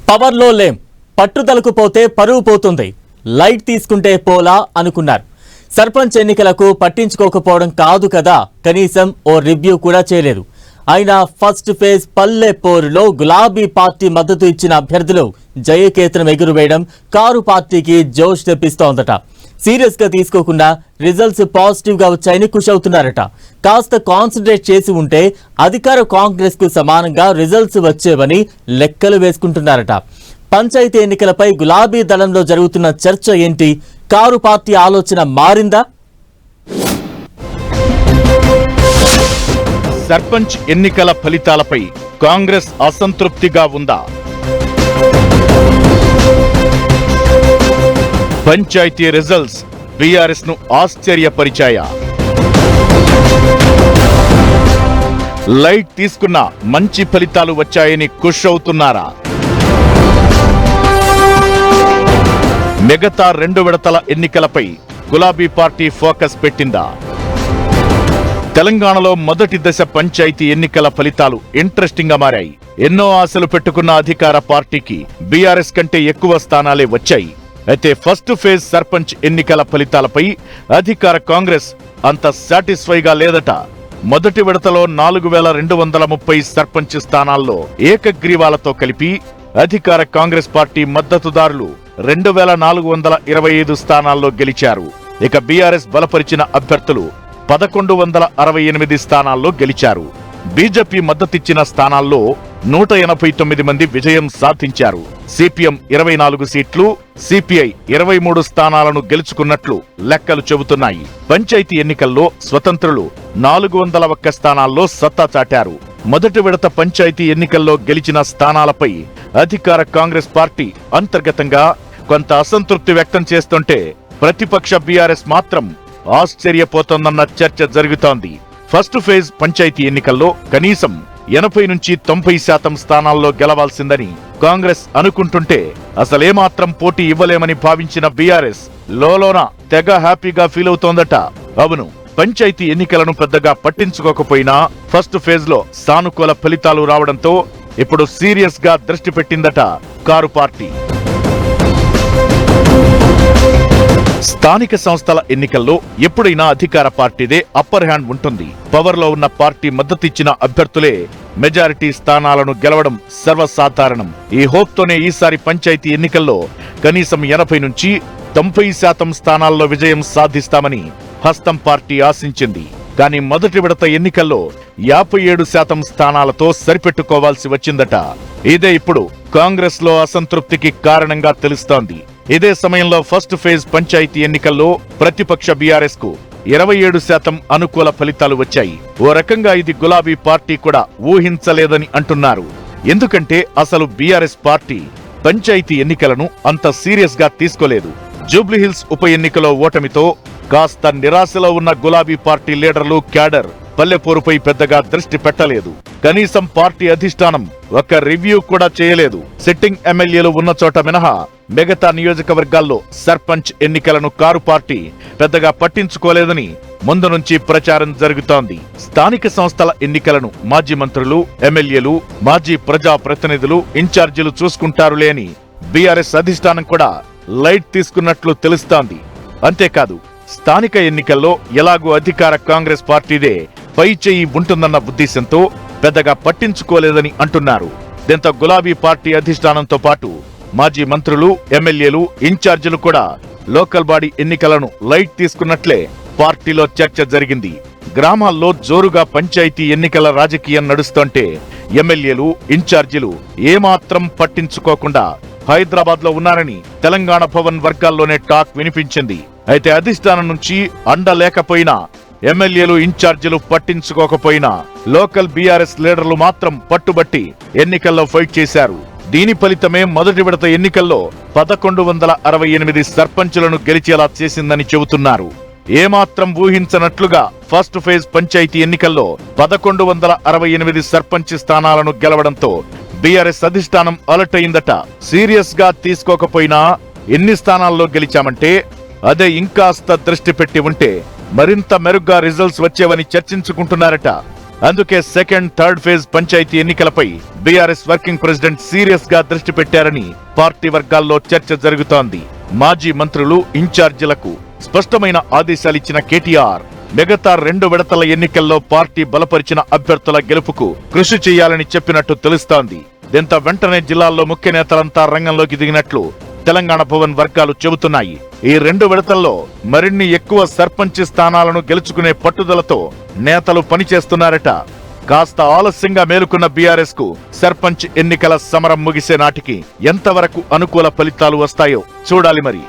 పవర్లో లేం, పట్టుదలకు పోతే పరువు పోతుంది, లైట్ తీసుకుంటే పోలా అనుకున్నారు. సర్పంచ్ ఎన్నికలకు పట్టించుకోకపోవడం కాదు కదా, కనీసం ఓ రివ్యూ కూడా చేయలేదు. అయినా ఫస్ట్ ఫేజ్ పల్లె పోరులో గులాబీ పార్టీ మద్దతు ఇచ్చిన అభ్యర్థులు జయకేతనం ఎగురువేయడం కారు పార్టీకి జోష్ తెప్పిస్తోందట. సీరియస్ గా తీసుకోకుండా రిజల్ట్స్ పాజిటివ్ గా వచ్చాయని ఖుషి అవుతున్నారట. కాస్త కాన్సన్ట్రేట్ చేసి ఉంటే అధికార కాంగ్రెస్ కు సమానంగా రిజల్ట్స్ వచ్చేవని లెక్కలు వేసుకుంటున్నారట. పంచాయతీ ఎన్నికలపై గులాబీ దళంలో జరుగుతున్న చర్చ ఏంటి? కారు పార్టీ ఆలోచన మారిందా? సర్పంచ్ ఎన్నికల ఫలితాలపై కాంగ్రెస్ అసంతృప్తిగా ఉందా? పంచాయతీ రిజల్ట్స్ బీఆర్ఎస్ ను ఆశ్చర్యపరిచాయా? లైట్ తీసుకున్న మంచి ఫలితాలు వచ్చాయని ఖుష్ అవుతున్నారా? మిగతా 2 విడతల ఎన్నికలపై గులాబీ పార్టీ ఫోకస్ పెట్టిందా? తెలంగాణలో మొదటి దశ పంచాయతీ ఎన్నికల ఫలితాలు ఇంట్రెస్టింగ్ గా మారాయి. ఎన్నో ఆశలు పెట్టుకున్న అధికార పార్టీకి బీఆర్ఎస్ కంటే ఎక్కువ స్థానాలే వచ్చాయి. అయితే ఫస్ట్ ఫేజ్ సర్పంచ్ ఎన్నికల ఫలితాలపై అధికార కాంగ్రెస్ అంత సాటిస్ఫైగా లేదట. మొదటి విడతలో 4230 సర్పంచ్ స్థానాల్లో ఏకగ్రీవాలతో కలిపి అధికార కాంగ్రెస్ పార్టీ మద్దతుదారులు 2425 స్థానాల్లో గెలిచారు. ఇక బీఆర్ఎస్ బలపరిచిన అభ్యర్థులు 1168 స్థానాల్లో గెలిచారు. బీజేపీ మద్దతిచ్చిన స్థానాల్లో 189 మంది విజయం సాధించారు. సిపిఎం 24 సీట్లు, సిపిఐ 23 స్థానాలను గెలుచుకున్నట్లు లెక్కలు చెబుతున్నాయి. పంచాయతీ ఎన్నికల్లో స్వతంత్రులు 401 స్థానాల్లో సత్తా చాటారు. మొదటి విడత పంచాయతీ ఎన్నికల్లో గెలిచిన స్థానాలపై అధికార కాంగ్రెస్ పార్టీ అంతర్గతంగా కొంత అసంతృప్తి వ్యక్తం చేస్తుంటే ప్రతిపక్ష బీఆర్ఎస్ మాత్రం ఆశ్చర్యపోతోందన్న చర్చ జరుగుతోంది. ఫస్ట్ ఫేజ్ పంచాయతీ ఎన్నికల్లో కనీసం 80 నుంచి 90% స్థానాల్లో గెలవాల్సిందని కాంగ్రెస్ అనుకుంటుంటే అసలేమాత్రం పోటీ ఇవ్వలేమని భావించిన బీఆర్ఎస్ లోలోన తెగ హ్యాపీగా ఫీల్ అవుతోందట. అవును, పంచాయతీ ఎన్నికలను పెద్దగా పట్టించుకోకపోయినా ఫస్ట్ ఫేజ్ లో సానుకూల ఫలితాలు రావడంతో ఇప్పుడు సీరియస్ గా దృష్టి పెట్టిందట కారు పార్టీ. స్థానిక సంస్థల ఎన్నికల్లో ఎప్పుడైనా అధికార పార్టీదే అప్పర్ హ్యాండ్ ఉంటుంది. పవర్ లో ఉన్న పార్టీ మద్దతిచ్చిన అభ్యర్థులే మెజారిటీ స్థానాలను గెలవడం సర్వసాధారణం. ఈ హోప్ తోనే ఈసారి పంచాయతీ ఎన్నికల్లో కనీసం 80 నుంచి 90% స్థానాల్లో విజయం సాధిస్తామని హస్తం పార్టీ ఆశించింది. కానీ మొదటి విడత ఎన్నికల్లో 57% స్థానాలతో సరిపెట్టుకోవాల్సి వచ్చిందట. ఇదే ఇప్పుడు కాంగ్రెస్ లో అసంతృప్తికి కారణంగా తెలుస్తోంది. ఇదే సమయంలో ఫస్ట్ ఫేజ్ పంచాయతీ ఎన్నికల్లో ప్రతిపక్ష బీఆర్ఎస్ కు 27% అనుకూల ఫలితాలు వచ్చాయి. ఓ రకంగా ఇది గులాబీ పార్టీ కూడా ఊహించలేదని అంటున్నారు. ఎందుకంటే అసలు బీఆర్ఎస్ పార్టీ పంచాయతీ ఎన్నికలను అంత సీరియస్ గా తీసుకోలేదు. జూబ్లీహిల్స్ ఉప ఎన్నికలో ఓటమితో కాస్త నిరాశలో ఉన్న గులాబీ పార్టీ లీడర్లు, క్యాడర్ పల్లెపోరుపై పెద్దగా దృష్టి పెట్టలేదు. కనీసం పార్టీ అధిష్టానం ఒక రివ్యూ కూడా చేయలేదు. సిట్టింగ్ ఎమ్మెల్యేలు ఉన్న చోట మినహా మిగతా నియోజకవర్గాల్లో సర్పంచ్ ఎన్నికలను కారు పార్టీ పెద్దగా పట్టించుకోలేదని ముందు నుంచి ప్రచారం జరుగుతోంది. స్థానిక సంస్థల ఎన్నికలను మాజీ మంత్రులు, ఎమ్మెల్యేలు, మాజీ ప్రజా ప్రతినిధులు, ఇన్ఛార్జీలు చూసుకుంటారులే అని బీఆర్ఎస్ అధిష్టానం కూడా లైట్ తీసుకున్నట్లు తెలుస్తోంది. అంతేకాదు, స్థానిక ఎన్నికల్లో ఎలాగూ అధికార కాంగ్రెస్ పార్టీదే పై చెయ్యి ఉంటుందన్న ఉద్దేశంతో పెద్దగా పట్టించుకోలేదని అంటున్నారు. దీంతో గులాబీ పార్టీ అధిష్టానంతో పాటు మాజీ మంత్రులు, ఎమ్మెల్యేలు, ఇన్ఛార్జీలు కూడా లోకల్ బాడీ ఎన్నికలను లైట్ తీసుకున్నట్లే పార్టీలో చర్చ జరిగింది. గ్రామాల్లో జోరుగా పంచాయతీ ఎన్నికల రాజకీయం నడుస్తుంటే ఎమ్మెల్యేలు, ఇన్ఛార్జీలు ఏమాత్రం పట్టించుకోకుండా హైదరాబాద్ లో ఉన్నారని తెలంగాణ భవన్ వర్గాల్లోనే టాక్ వినిపించింది. అయితే అధిష్టానం నుంచి అండ లేకపోయినా, ఎమ్మెల్యేలు, ఇన్ఛార్జీలు పట్టించుకోకపోయినా లోకల్ బీఆర్ఎస్ లీడర్లు మాత్రం పట్టుబట్టి ఎన్నికల్లో ఫైట్ చేశారు. దీని ఫలితమే మొదటి విడత ఎన్నికల్లో 1168 సర్పంచులను గెలిచేలా చేసిందని చెబుతున్నారు. ఏమాత్రం ఊహించనట్లుగా ఫస్ట్ ఫేజ్ పంచాయతీ ఎన్నికల్లో 1168 సర్పంచ్ స్థానాలను గెలవడంతో బీఆర్ఎస్ అధిష్టానం అలర్ట్ అయిందట. సీరియస్ గా తీసుకోకపోయినా ఎన్ని స్థానాల్లో గెలిచామంటే అదే ఇంకాస్త దృష్టి పెట్టి ఉంటే మరింత మెరుగ్గా రిజల్ట్స్ వచ్చేవని చర్చించుకుంటున్నారట. అందుకే సెకండ్, థర్డ్ ఫేజ్ పంచాయతీ ఎన్నికలపై బీఆర్ఎస్ వర్కింగ్ ప్రెసిడెంట్ సీరియస్ గా దృష్టి పెట్టారని పార్టీ వర్గాల్లో చర్చ జరుగుతోంది. మాజీ మంత్రులు, ఇన్ఛార్జీలకు స్పష్టమైన ఆదేశాలిచ్చిన కేటీఆర్ మిగతా 2 విడతల ఎన్నికల్లో పార్టీ బలపరిచిన అభ్యర్థుల గెలుపుకు కృషి చేయాలని చెప్పినట్టు తెలుస్తోంది. దీంతో వెంటనే జిల్లాల్లో ముఖ్య నేతలంతా రంగంలోకి దిగినట్లు తెలంగాణ భవన్ వర్గాలు చెబుతున్నాయి. ఈ 2 విడతల్లో మరిన్ని ఎక్కువ సర్పంచ్ స్థానాలను గెలుచుకునే పట్టుదలతో నేతలు పనిచేస్తున్నారట. కాస్త ఆలస్యంగా మేలుకున్న బీఆర్ఎస్ కు సర్పంచ్ ఎన్నికల సమరం ముగిసే నాటికి ఎంతవరకు అనుకూల ఫలితాలు వస్తాయో చూడాలి మరి.